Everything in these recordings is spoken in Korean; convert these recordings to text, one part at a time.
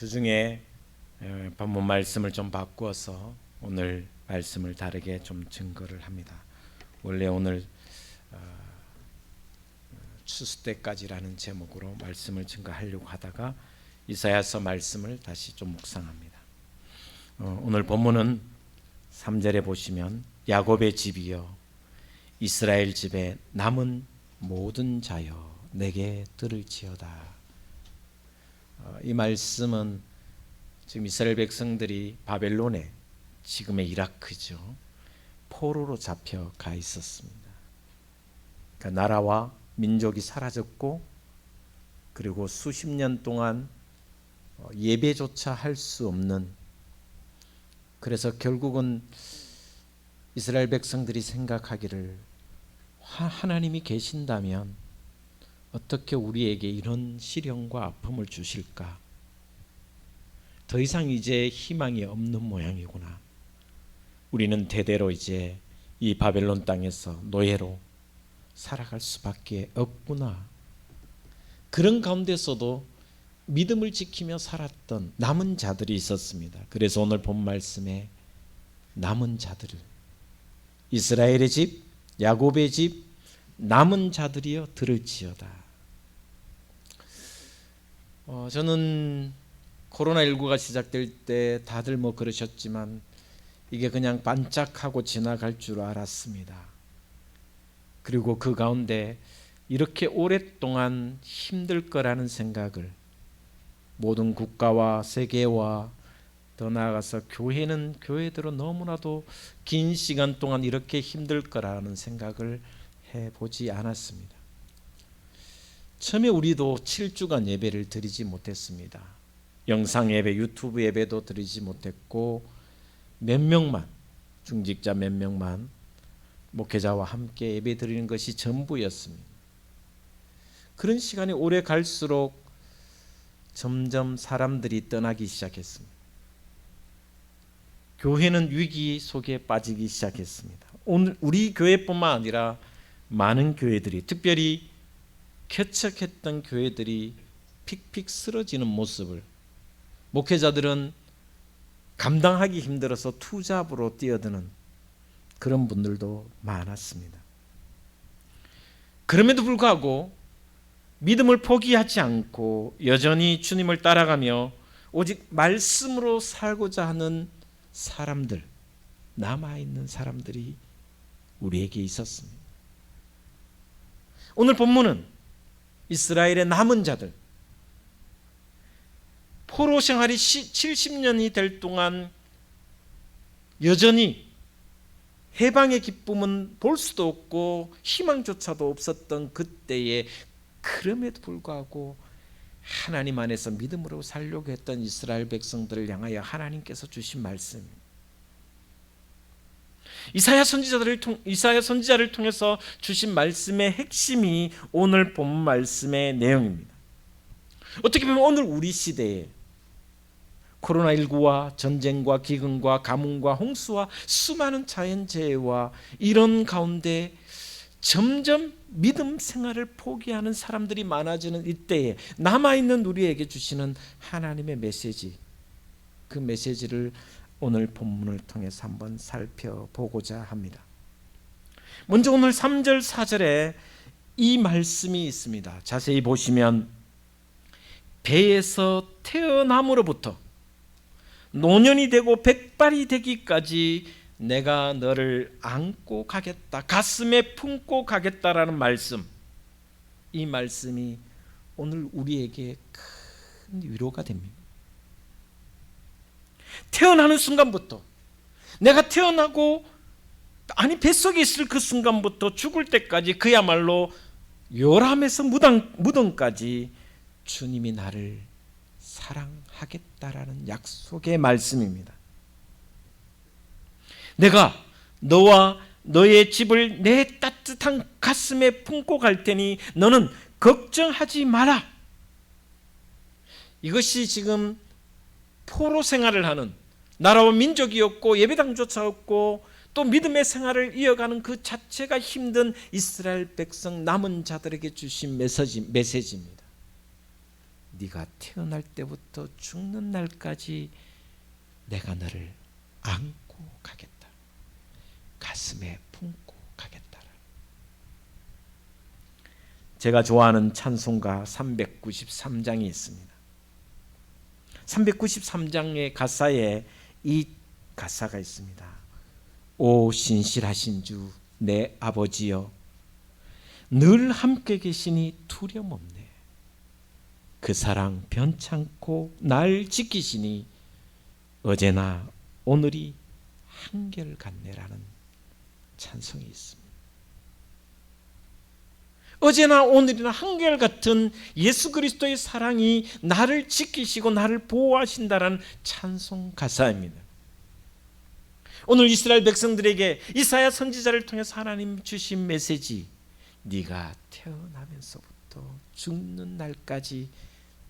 주중에 본문 말씀을 좀 바꾸어서 오늘 말씀을 다르게 좀 증거를 합니다. 원래 오늘 추수 때까지라는 제목으로 말씀을 증거하려고 하다가 이사야서 말씀을 다시 좀 묵상합니다. 오늘 본문은 3절에 보시면 야곱의 집이여 이스라엘 집에 남은 모든 자여 내게 들을지어다. 이 말씀은 지금 이스라엘 백성들이 바벨론에, 지금의 이라크죠, 포로로 잡혀가 있었습니다. 그러니까 나라와 민족이 사라졌고, 그리고 수십 년 동안 예배조차 할 수 없는, 그래서 결국은 이스라엘 백성들이 생각하기를 하나님이 계신다면 어떻게 우리에게 이런 시련과 아픔을 주실까? 더 이상 이제 희망이 없는 모양이구나. 우리는 대대로 이제 이 바벨론 땅에서 노예로 살아갈 수밖에 없구나. 그런 가운데서도 믿음을 지키며 살았던 남은 자들이 있었습니다. 그래서 오늘 본 말씀에 남은 자들을, 이스라엘의 집, 야곱의 집, 남은 자들이여 들을지어다. 저는 코로나19가 시작될 때 다들 그러셨지만 이게 그냥 반짝하고 지나갈 줄 알았습니다. 그리고 그 가운데 이렇게 오랫동안 힘들 거라는 생각을, 모든 국가와 세계와 더 나아가서 교회는 교회대로 너무나도 긴 시간 동안 이렇게 힘들 거라는 생각을 해보지 않았습니다. 처음에 우리도 7주간 예배를 드리지 못했습니다. 영상 예배, 유튜브 예배도 드리지 못했고, 몇 명만, 중직자 몇 명만 목회자와 함께 예배 드리는 것이 전부였습니다. 그런 시간이 오래 갈수록 점점 사람들이 떠나기 시작했습니다. 교회는 위기 속에 빠지기 시작했습니다. 오늘 우리 교회뿐만 아니라 많은 교회들이, 특별히 개척했던 교회들이 픽픽 쓰러지는 모습을, 목회자들은 감당하기 힘들어서 투잡으로 뛰어드는 그런 분들도 많았습니다. 그럼에도 불구하고 믿음을 포기하지 않고 여전히 주님을 따라가며 오직 말씀으로 살고자 하는 사람들, 남아있는 사람들이 우리에게 있었습니다. 오늘 본문은 이스라엘의 남은 자들, 포로 생활이 70년이 될 동안 여전히 해방의 기쁨은 볼 수도 없고 희망조차도 없었던 그때에, 그럼에도 불구하고 하나님 안에서 믿음으로 살려고 했던 이스라엘 백성들을 향하여 하나님께서 주신 말씀입니다. 이사야 선지자를 통해서 주신 말씀의 핵심이 오늘 본 말씀의 내용입니다. 어떻게 보면 오늘 우리 시대에 코로나19와 전쟁과 기근과 가뭄과 홍수와 수많은 자연재해와 이런 가운데 점점 믿음 생활을 포기하는 사람들이 많아지는 이때에 남아있는 우리에게 주시는 하나님의 메시지, 그 메시지를 오늘 본문을 통해서 한번 살펴보고자 합니다. 먼저 오늘 3절 4절에 이 말씀이 있습니다. 자세히 보시면 배에서 태어남으로부터 노년이 되고 백발이 되기까지 내가 너를 안고 가겠다, 가슴에 품고 가겠다라는 말씀, 이 말씀이 오늘 우리에게 큰 위로가 됩니다. 태어나는 순간부터, 내가 태어나고 뱃속에 있을 그 순간부터 죽을 때까지 그야말로 요람에서 무덤까지 주님이 나를 사랑하겠다라는 약속의 말씀입니다. 내가 너와 너의 집을 내 따뜻한 가슴에 품고 갈 테니 너는 걱정하지 마라. 이것이 지금 포로 생활을 하는, 나라와 민족이 없고 예배당조차 없고 또 믿음의 생활을 이어가는 그 자체가 힘든 이스라엘 백성 남은 자들에게 주신 메시지입니다. 네가 태어날 때부터 죽는 날까지 내가 너를 안고 가겠다. 가슴에 품고 가겠다. 제가 좋아하는 찬송가 393장이 있습니다. 393장의 가사에 이 가사가 있습니다. 오 신실하신 주 내 아버지여, 늘 함께 계시니 두려움 없네. 그 사랑 변찮고 날 지키시니 어제나 오늘이 한결같네라는 찬송이 있습니다. 어제나 오늘이나 한결같은 예수 그리스도의 사랑이 나를 지키시고 나를 보호하신다는 찬송 가사입니다. 오늘 이스라엘 백성들에게 이사야 선지자를 통해서 하나님 주신 메시지, 네가 태어나면서부터 죽는 날까지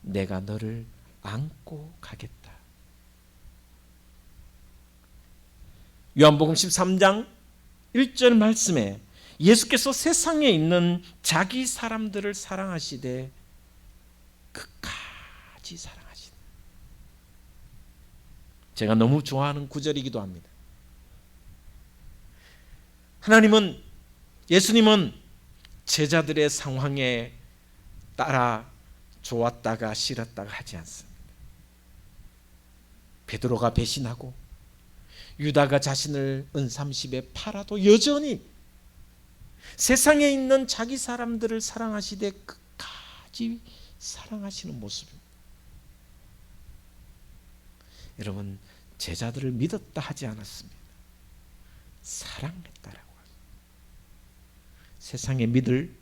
내가 너를 안고 가겠다. 요한복음 13장 1절 말씀에 예수께서 세상에 있는 자기 사람들을 사랑하시되 끝까지 사랑하시다. 제가 너무 좋아하는 구절이기도 합니다. 예수님은 제자들의 상황에 따라 좋았다가 싫었다가 하지 않습니다. 베드로가 배신하고 유다가 자신을 은30에 팔아도 여전히 세상에 있는 자기 사람들을 사랑하시되 끝까지 사랑하시는 모습입니다. 여러분, 제자들을 믿었다 하지 않았습니다. 사랑했다라고 합니다. 세상에 믿을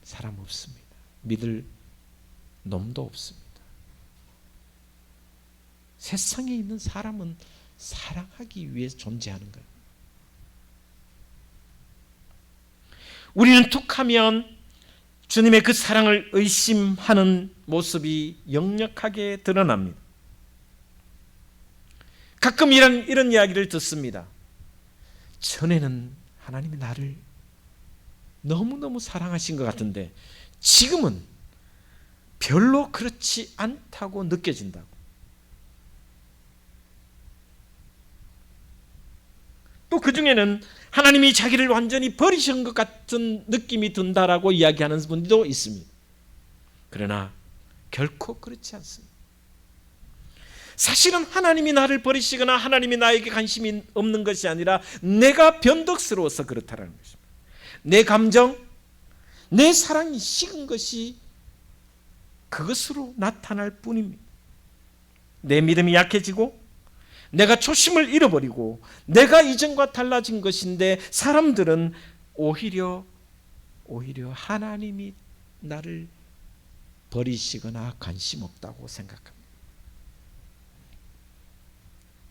사람 없습니다. 믿을 놈도 없습니다. 세상에 있는 사람은 사랑하기 위해서 존재하는 거예요. 우리는 툭하면 주님의 그 사랑을 의심하는 모습이 역력하게 드러납니다. 가끔 이런 이야기를 듣습니다. 전에는 하나님이 나를 너무너무 사랑하신 것 같은데 지금은 별로 그렇지 않다고 느껴진다고. 또 그 중에는 하나님이 자기를 완전히 버리신 것 같은 느낌이 든다라고 이야기하는 분도 있습니다. 그러나 결코 그렇지 않습니다. 사실은 하나님이 나를 버리시거나 하나님이 나에게 관심이 없는 것이 아니라 내가 변덕스러워서 그렇다는 것입니다. 내 감정, 내 사랑이 식은 것이 그것으로 나타날 뿐입니다. 내 믿음이 약해지고 내가 초심을 잃어버리고 내가 이전과 달라진 것인데 사람들은 오히려 하나님이 나를 버리시거나 관심 없다고 생각합니다.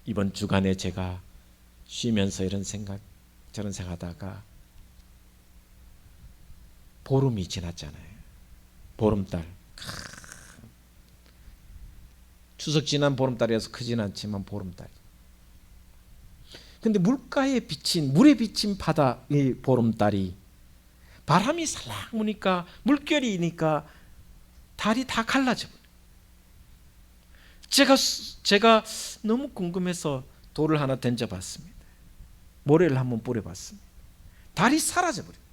이번 주간에 제가 쉬면서 저런 생각하다가 보름이 지났잖아요. 보름달. 추석 지난 보름달이라서 크진 않지만 보름달. 근데 물에 비친 바다의 보름달이 바람이 살랑 부니까 물결이니까 달이 다 갈라져 버려요. 제가 너무 궁금해서 돌을 하나 던져봤습니다. 모래를 한번 뿌려봤습니다. 달이 사라져 버려요.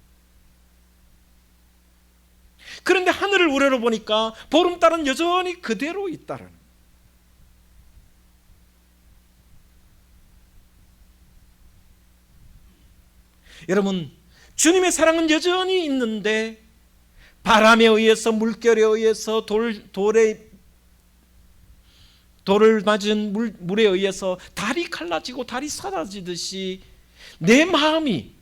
그런데 하늘을 우러러 보니까 보름달은 여전히 그대로 있다라는 거예요. 여러분, 주님의 사랑은 여전히 있는데 바람에 의해서 물결에 의해서 돌을 맞은 물에 의해서 달이 갈라지고 달이 사라지듯이 내 마음이,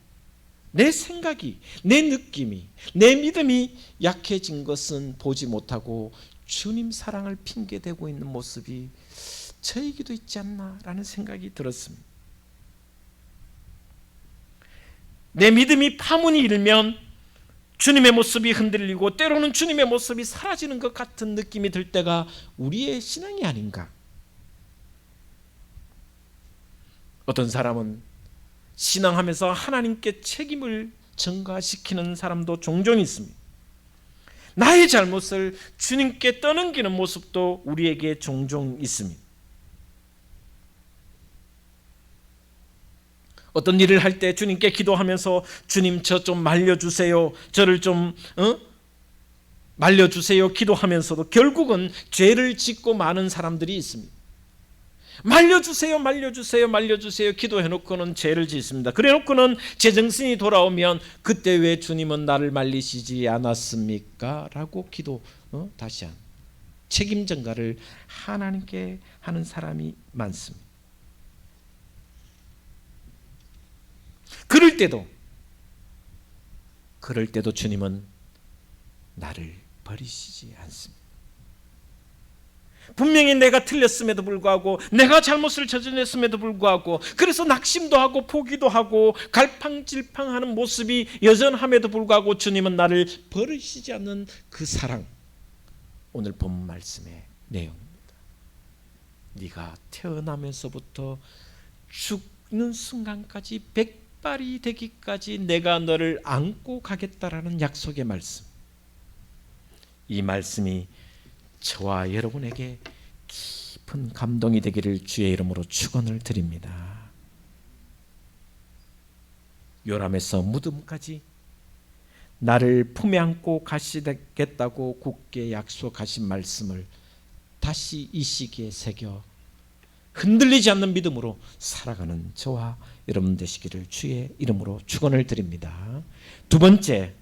내 생각이, 내 느낌이, 내 믿음이 약해진 것은 보지 못하고 주님 사랑을 핑계대고 있는 모습이 저에게도 있지 않나라는 생각이 들었습니다. 내 믿음이 파문이 일면 주님의 모습이 흔들리고 때로는 주님의 모습이 사라지는 것 같은 느낌이 들 때가 우리의 신앙이 아닌가. 어떤 사람은 신앙하면서 하나님께 책임을 전가시키는 사람도 종종 있습니다. 나의 잘못을 주님께 떠넘기는 모습도 우리에게 종종 있습니다. 어떤 일을 할 때 주님께 기도하면서 주님 저 좀 말려주세요, 저를 좀 말려주세요 기도하면서도 결국은 죄를 짓고 마는 사람들이 있습니다. 말려주세요, 말려주세요, 말려주세요 기도해놓고는 죄를 짓습니다. 그래놓고는 제정신이 돌아오면 그때 왜 주님은 나를 말리시지 않았습니까? 라고 다시 한 책임 전가를 하나님께 하는 사람이 많습니다. 그럴 때도 주님은 나를 버리시지 않습니다. 분명히 내가 틀렸음에도 불구하고, 내가 잘못을 저질렀음에도 불구하고, 그래서 낙심도 하고 포기도 하고 갈팡질팡하는 모습이 여전함에도 불구하고 주님은 나를 버리시지 않는 그 사랑, 오늘 본 말씀의 내용입니다. 네가 태어나면서부터 죽는 순간까지 백발이 되기까지 내가 너를 안고 가겠다라는 약속의 말씀, 이 말씀이 저와 여러분에게 깊은 감동이 되기를 주의 이름으로 축원을 드립니다. 요람에서 무덤까지 나를 품에 안고 가시겠다고 굳게 약속하신 말씀을 다시 이 시기에 새겨 흔들리지 않는 믿음으로 살아가는 저와 여러분 되시기를 주의 이름으로 축원을 드립니다. 두 번째,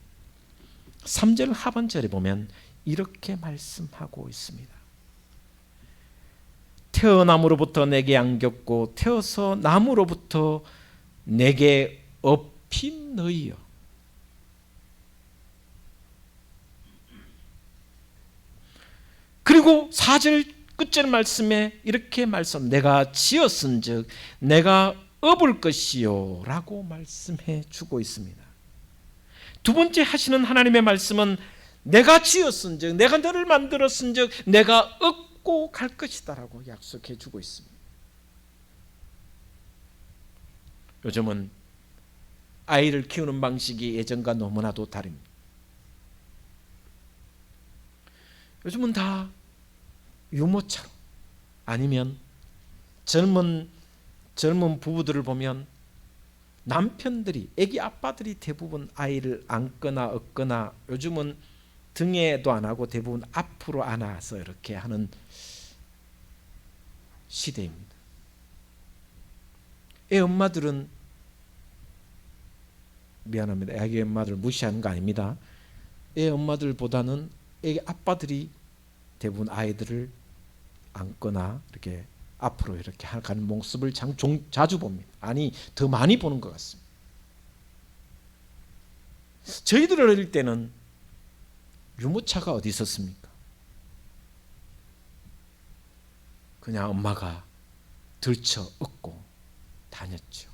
3절 하반절에 보면 이렇게 말씀하고 있습니다. 태어남으로부터 내게 안겼고 태어서 남으로부터 내게 업힌 너희여. 그리고 4절 끝절 말씀에 이렇게 말씀, 내가 지었은즉 내가 업을 것이요 라고 말씀해 주고 있습니다. 두 번째 하시는 하나님의 말씀은 내가 지었은즉, 내가 너를 만들었은즉 내가 업고 갈 것이다 라고 약속해 주고 있습니다. 요즘은 아이를 키우는 방식이 예전과 너무나도 다릅니다. 요즘은 다 유모차로, 아니면 젊은 부부들을 보면 남편들이, 애기 아빠들이 대부분 아이를 안거나 업거나, 요즘은 등에도 안 하고 대부분 앞으로 안아서 이렇게 하는 시대입니다. 애 엄마들은, 미안합니다, 애기 엄마들 무시하는 거 아닙니다. 애 엄마들보다는 애기 아빠들이 대부분 아이들을 안거나 이렇게 앞으로 이렇게 가는 모습을 자주 봅니다. 아니, 더 많이 보는 것 같습니다. 저희들 어릴 때는 유모차가 어디 있었습니까? 그냥 엄마가 들쳐 업고 다녔죠.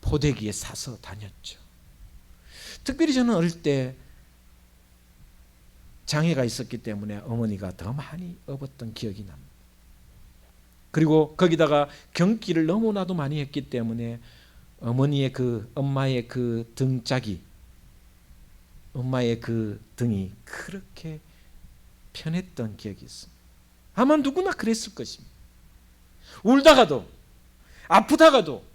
포대기에 사서 다녔죠. 특별히 저는 어릴 때 장애가 있었기 때문에 어머니가 더 많이 업었던 기억이 납니다. 그리고 거기다가 경기를 너무나도 많이 했기 때문에 엄마의 그 등짝이, 엄마의 그 등이 그렇게 편했던 기억이 있습니다. 아마 누구나 그랬을 것입니다. 울다가도, 아프다가도,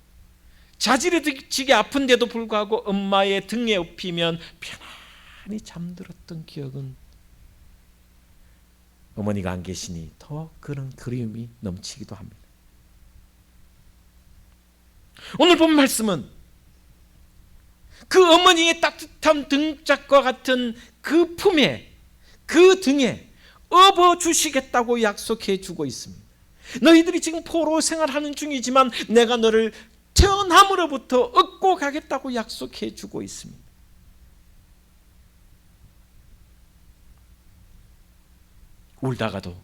자지러지게 아픈데도 불구하고 엄마의 등에 업히면 편안히 잠들었던 기억은, 어머니가 안 계시니 더 그런 그리움이 넘치기도 합니다. 오늘 본 말씀은 그 어머니의 따뜻한 등짝과 같은 그 품에, 그 등에 업어주시겠다고 약속해 주고 있습니다. 너희들이 지금 포로 생활하는 중이지만 내가 너를 태어남으로부터 업고 가겠다고 약속해 주고 있습니다. 울다가도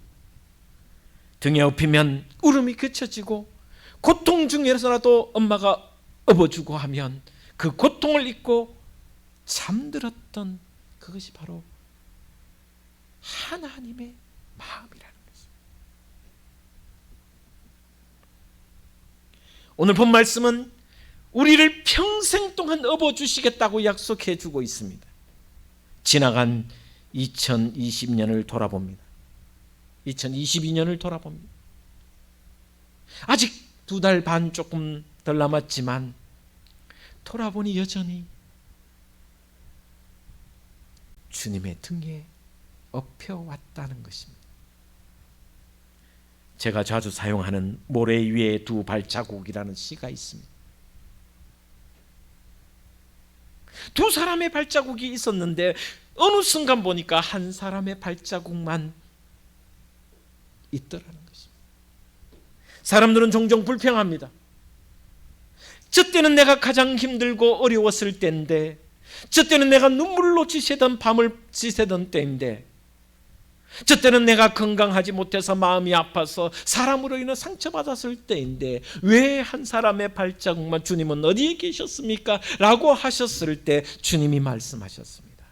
등에 업히면 울음이 그쳐지고, 고통 중에서라도 엄마가 업어주고 하면 그 고통을 잊고 잠들었던 그것이 바로 하나님의 마음이라는 것입니다. 오늘 본 말씀은 우리를 평생 동안 업어주시겠다고 약속해 주고 있습니다. 지나간 2020년을 돌아봅니다. 2022년을 돌아봅니다. 아직 2달 반 조금 덜 남았지만 돌아보니 여전히 주님의 등에 업혀왔다는 것입니다. 제가 자주 사용하는 모래 위에 2 발자국이라는 시가 있습니다. 2 사람의 발자국이 있었는데 어느 순간 보니까 1 사람의 발자국만 있더라는 것입니다. 사람들은 종종 불평합니다. 저 때는 내가 가장 힘들고 어려웠을 때인데, 저 때는 내가 눈물로 지새던 밤을 지새던 때인데, 저 때는 내가 건강하지 못해서 마음이 아파서 사람으로 인해 상처받았을 때인데 왜 1 사람의 발자국만 주님은 어디에 계셨습니까? 라고 하셨을 때 주님이 말씀하셨습니다.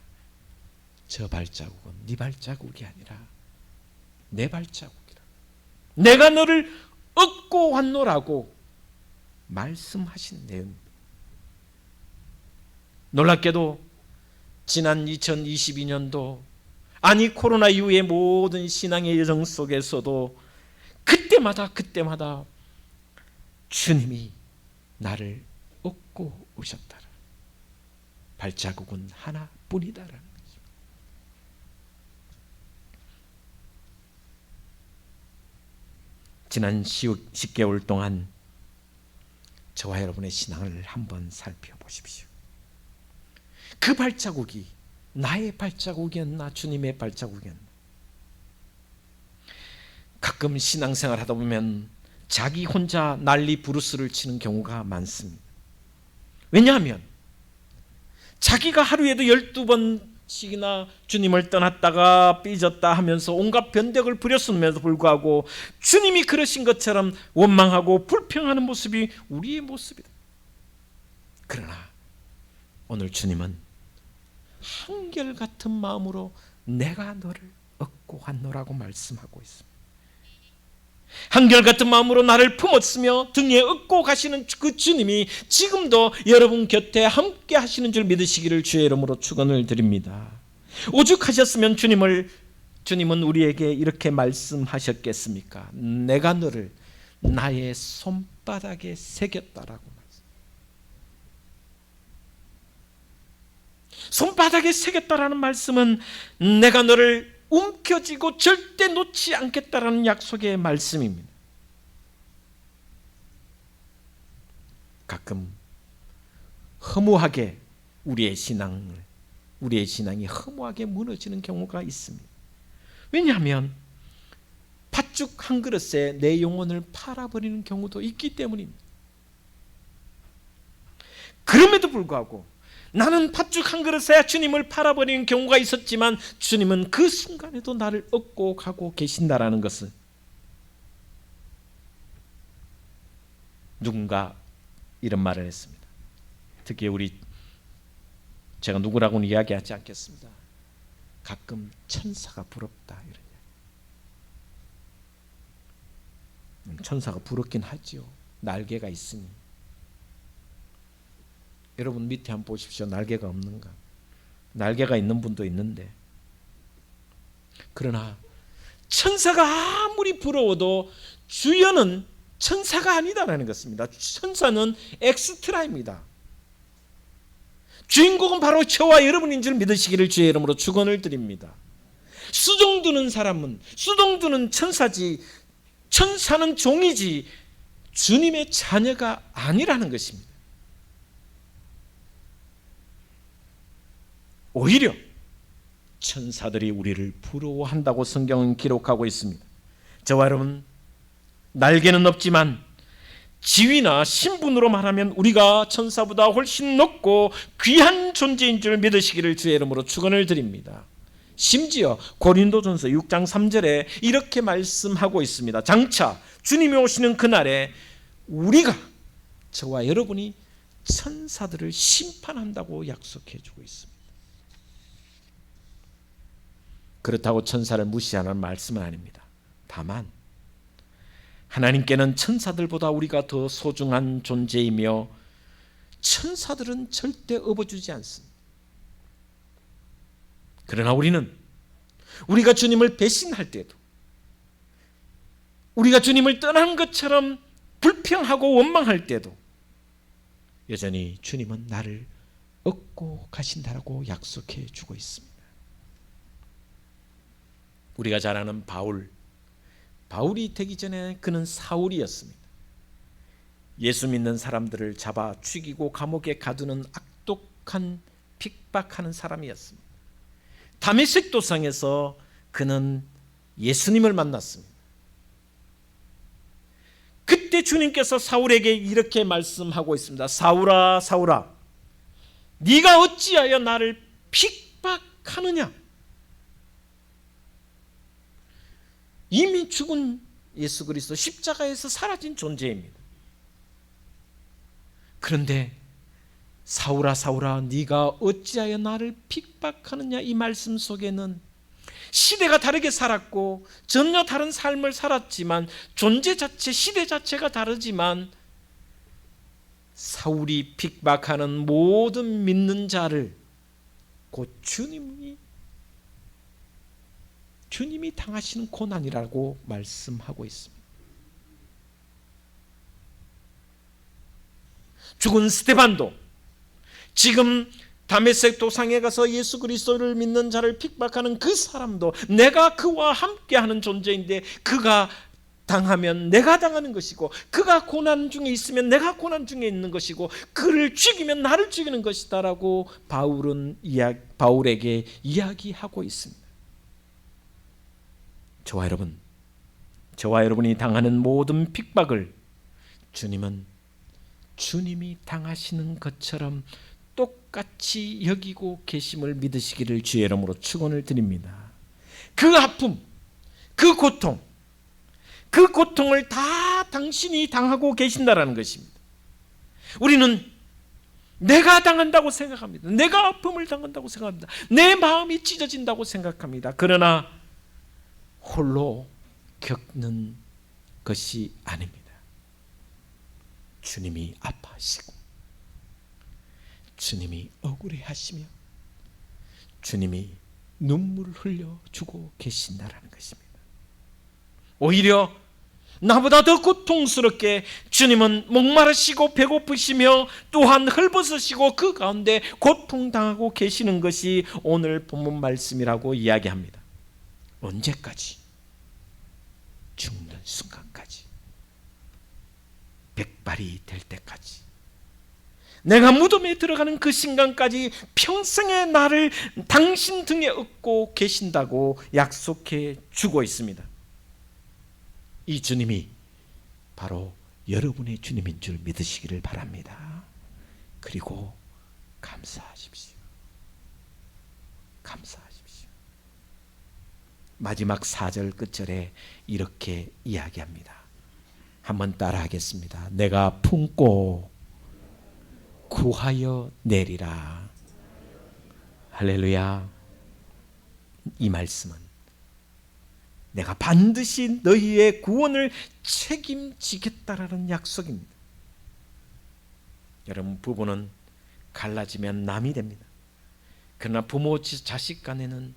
저 발자국은 네 발자국이 아니라 내 발자국이라. 내가 너를 얻고 왔노라고 말씀하신 내용입니다. 놀랍게도 지난 2022년도, 아니 코로나 이후의 모든 신앙의 여정 속에서도 그때마다 주님이 나를 얻고 오셨다라. 발자국은 하나뿐이다라는 거죠. 지난 10개월 동안 저와 여러분의 신앙을 한번 살펴보십시오. 그 발자국이 나의 발자국이었나 주님의 발자국이었나? 가끔 신앙생활 하다 보면 자기 혼자 난리 부르스를 치는 경우가 많습니다. 왜냐하면 자기가 하루에도 12번씩이나 주님을 떠났다가 삐졌다 하면서 온갖 변덕을 부렸음에도 불구하고 주님이 그러신 것처럼 원망하고 불평하는 모습이 우리의 모습이다. 그러나 오늘 주님은 한결같은 마음으로 내가 너를 얻고 왔노라고 말씀하고 있습니다. 한결같은 마음으로 나를 품었으며 등에 업고 가시는 그 주님이 지금도 여러분 곁에 함께 하시는 줄 믿으시기를 주의 이름으로 축원을 드립니다. 오죽하셨으면 주님은 우리에게 이렇게 말씀하셨겠습니까? 내가 너를 나의 손바닥에 새겼다라고. 손바닥에 새겼다라는 말씀은 내가 너를 움켜쥐고 절대 놓지 않겠다라는 약속의 말씀입니다. 가끔 허무하게 우리의 신앙이 허무하게 무너지는 경우가 있습니다. 왜냐하면 팥죽 한 그릇에 내 영혼을 팔아버리는 경우도 있기 때문입니다. 그럼에도 불구하고 나는 팥죽 한 그릇에 주님을 팔아버리는 경우가 있었지만 주님은 그 순간에도 나를 얻고 가고 계신다라는 것을, 누군가 이런 말을 했습니다. 특히 제가 누구라고는 이야기하지 않겠습니다. 가끔 천사가 부럽다 이러냐. 천사가 부럽긴 하지요. 날개가 있으니. 여러분 밑에 한번 보십시오. 날개가 없는가? 날개가 있는 분도 있는데, 그러나 천사가 아무리 부러워도 주연은 천사가 아니다라는 것입니다. 천사는 엑스트라입니다. 주인공은 바로 저와 여러분인 줄 믿으시기를 주의 이름으로 축원을 드립니다. 수종두는 사람은, 수종두는 천사지, 천사는 종이지 주님의 자녀가 아니라는 것입니다. 오히려 천사들이 우리를 부러워한다고 성경은 기록하고 있습니다. 저와 여러분, 날개는 없지만 지위나 신분으로 말하면 우리가 천사보다 훨씬 높고 귀한 존재인 줄 믿으시기를 주의 이름으로 축원을 드립니다. 심지어 고린도전서 6장 3절에 이렇게 말씀하고 있습니다. 장차 주님이 오시는 그날에 우리가, 저와 여러분이 천사들을 심판한다고 약속해 주고 있습니다. 그렇다고 천사를 무시하는 말씀은 아닙니다. 다만 하나님께는 천사들보다 우리가 더 소중한 존재이며 천사들은 절대 업어주지 않습니다. 그러나 우리는 우리가 주님을 배신할 때도, 우리가 주님을 떠난 것처럼 불평하고 원망할 때도 여전히 주님은 나를 얻고 가신다라고 약속해 주고 있습니다. 우리가 잘 아는 바울이 되기 전에 그는 사울이었습니다. 예수 믿는 사람들을 잡아 죽이고 감옥에 가두는 악독한 핍박하는 사람이었습니다. 다메섹 도상에서 그는 예수님을 만났습니다. 그때 주님께서 사울에게 이렇게 말씀하고 있습니다. 사울아, 사울아, 네가 어찌하여 나를 핍박하느냐? 이미 죽은 예수 그리스도, 십자가에서 사라진 존재입니다. 그런데 사울아, 사울아, 네가 어찌하여 나를 핍박하느냐? 이 말씀 속에는 시대가 다르게 살았고 전혀 다른 삶을 살았지만, 존재 자체, 시대 자체가 다르지만 사울이 핍박하는 모든 믿는 자를 곧 주님이 당하시는 고난이라고 말씀하고 있습니다. 죽은 스데반도 지금 다메섹 도상에 가서 예수 그리스도를 믿는 자를 핍박하는 그 사람도 내가 그와 함께하는 존재인데, 그가 당하면 내가 당하는 것이고, 그가 고난 중에 있으면 내가 고난 중에 있는 것이고, 그를 죽이면 나를 죽이는 것이다라고 바울에게 이야기하고 있습니다. 저와 여러분이 당하는 모든 핍박을 주님이 당하시는 것처럼 똑같이 여기고 계심을 믿으시기를 주의 이름으로 축원을 드립니다. 그 아픔, 그 고통을 다 당신이 당하고 계신다라는 것입니다. 우리는 내가 당한다고 생각합니다. 내가 아픔을 당한다고 생각합니다. 내 마음이 찢어진다고 생각합니다. 그러나 홀로 겪는 것이 아닙니다. 주님이 아파하시고, 주님이 억울해하시며, 주님이 눈물을 흘려주고 계신다라는 것입니다. 오히려 나보다 더 고통스럽게 주님은 목마르시고 배고프시며 또한 헐벗으시고 그 가운데 고통당하고 계시는 것이 오늘 본문 말씀이라고 이야기합니다. 언제까지? 죽는 순간까지, 백발이 될 때까지, 내가 무덤에 들어가는 그 순간까지 평생의 나를 당신 등에 업고 계신다고 약속해 주고 있습니다. 이 주님이 바로 여러분의 주님인 줄 믿으시기를 바랍니다. 그리고 감사하십시오. 감사하십시오. 마지막 4절 끝절에 이렇게 이야기합니다. 한번 따라하겠습니다. 내가 품고 구하여 내리라. 할렐루야. 이 말씀은 내가 반드시 너희의 구원을 책임지겠다라는 약속입니다. 여러분, 부부는 갈라지면 남이 됩니다. 그러나 부모 자식 간에는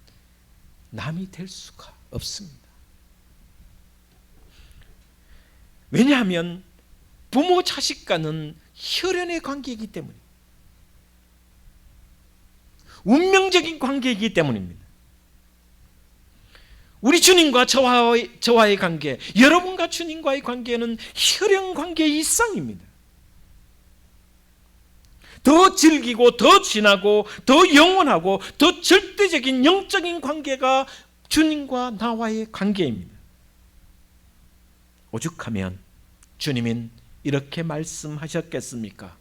남이 될 수가 없습니다. 왜냐하면 부모 자식 간은 혈연의 관계이기 때문입니다. 운명적인 관계이기 때문입니다. 우리 주님과 저와의 관계, 여러분과 주님과의 관계는 혈연 관계 이상입니다. 더 질기고 더 진하고 더 영원하고 더 절대적인 영적인 관계가 주님과 나와의 관계입니다. 오죽하면 주님은 이렇게 말씀하셨겠습니까?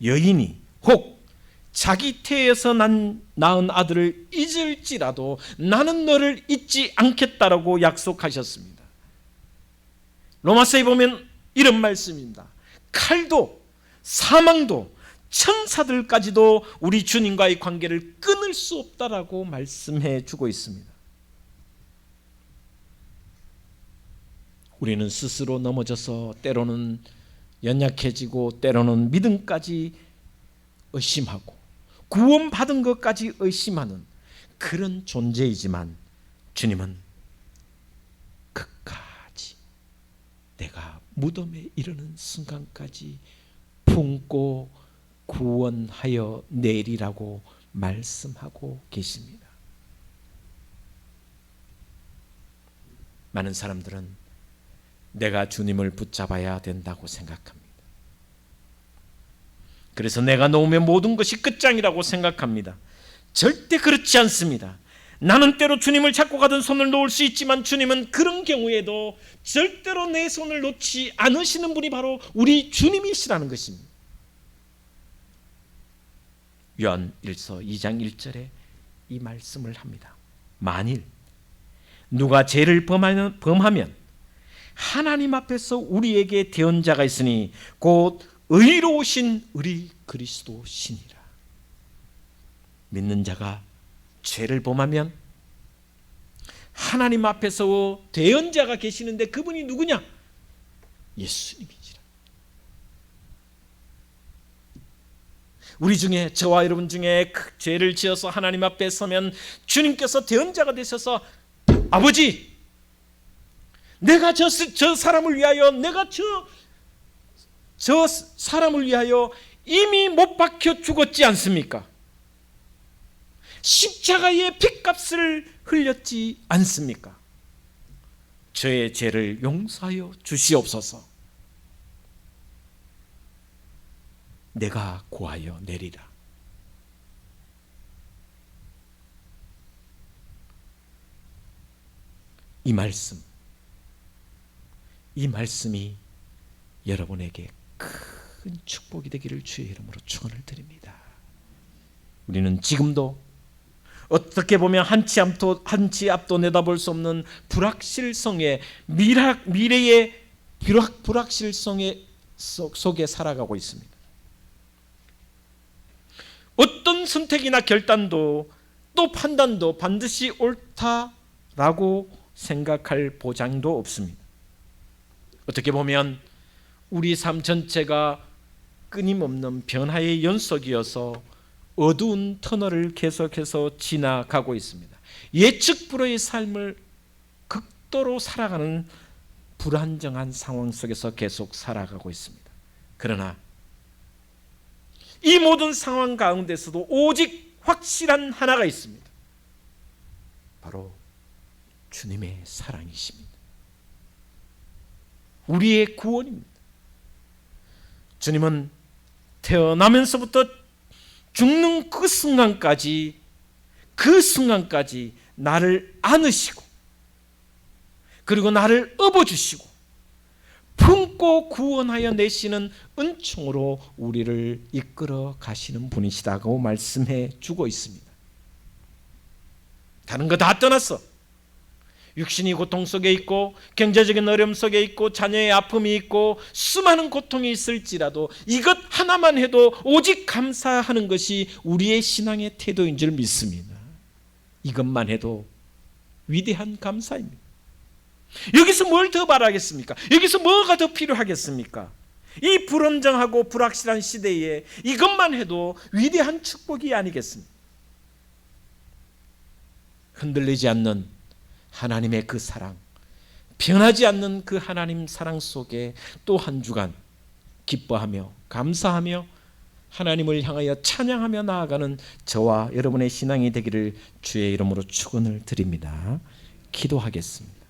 여인이 혹 자기 태에서 낳은 아들을 잊을지라도 나는 너를 잊지 않겠다라고 약속하셨습니다. 로마서에 보면 이런 말씀입니다. 칼도 사망도 천사들까지도 우리 주님과의 관계를 끊을 수 없다라고 말씀해 주고 있습니다. 우리는 스스로 넘어져서 때로는 연약해지고 때로는 믿음까지 의심하고 구원받은 것까지 의심하는 그런 존재이지만, 주님은 끝까지 내가 무덤에 이르는 순간까지 품고 구원하여 내리라고 말씀하고 계십니다. 많은 사람들은 내가 주님을 붙잡아야 된다고 생각합니다. 그래서 내가 놓으면 모든 것이 끝장이라고 생각합니다. 절대 그렇지 않습니다. 나는 때로 주님을 잡고 가던 손을 놓을 수 있지만 주님은 그런 경우에도 절대로 내 손을 놓지 않으시는 분이 바로 우리 주님이시라는 것입니다. 요한 1서 2장 1절에 이 말씀을 합니다. 만일 누가 죄를 범하면 하나님 앞에서 우리에게 대언자가 있으니 곧 의로우신 우리 그리스도시니라. 믿는 자가 죄를 범하면 하나님 앞에서 대언자가 계시는데 그분이 누구냐? 예수님이시라. 우리 중에, 저와 여러분 중에 죄를 지어서 하나님 앞에 서면 주님께서 대언자가 되셔서 아버지, 내가 저 사람을 위하여, 내가 저 사람을 위하여 이미 못 박혀 죽었지 않습니까? 십자가의 핏값을 흘렸지 않습니까? 저의 죄를 용서하여 주시옵소서. 내가 고하여 내리라. 이 말씀이 여러분에게 큰 축복이 되기를 주의 이름으로 축원을 드립니다. 우리는 지금도 어떻게 보면 한치 앞도 내다볼 수 없는 불확실성의 미래의 불확실성의 속에 살아가고 있습니다. 어떤 선택이나 결단도 또 판단도 반드시 옳다라고 생각할 보장도 없습니다. 어떻게 보면 우리 삶 전체가 끊임없는 변화의 연속이어서 어두운 터널을 계속해서 지나가고 있습니다. 예측 불허의 삶을 극도로 살아가는 불안정한 상황 속에서 계속 살아가고 있습니다. 그러나 이 모든 상황 가운데서도 오직 확실한 하나가 있습니다. 바로 주님의 사랑이십니다. 우리의 구원입니다. 주님은 태어나면서부터 죽는 그 순간까지 나를 안으시고 그리고 나를 업어주시고 품고 구원하여 내시는 은총으로 우리를 이끌어 가시는 분이시다고 말씀해 주고 있습니다. 다른 거 다 떠났어. 육신이 고통 속에 있고 경제적인 어려움 속에 있고 자녀의 아픔이 있고 수많은 고통이 있을지라도 이것 하나만 해도 오직 감사하는 것이 우리의 신앙의 태도인 줄 믿습니다. 이것만 해도 위대한 감사입니다. 여기서 뭘 더 바라겠습니까? 여기서 뭐가 더 필요하겠습니까? 이 불안정하고 불확실한 시대에 이것만 해도 위대한 축복이 아니겠습니까? 흔들리지 않는 하나님의 그 사랑, 변하지 않는 그 하나님 사랑 속에 또 한 주간 기뻐하며 감사하며 하나님을 향하여 찬양하며 나아가는 저와 여러분의 신앙이 되기를 주의 이름으로 축원을 드립니다. 기도하겠습니다.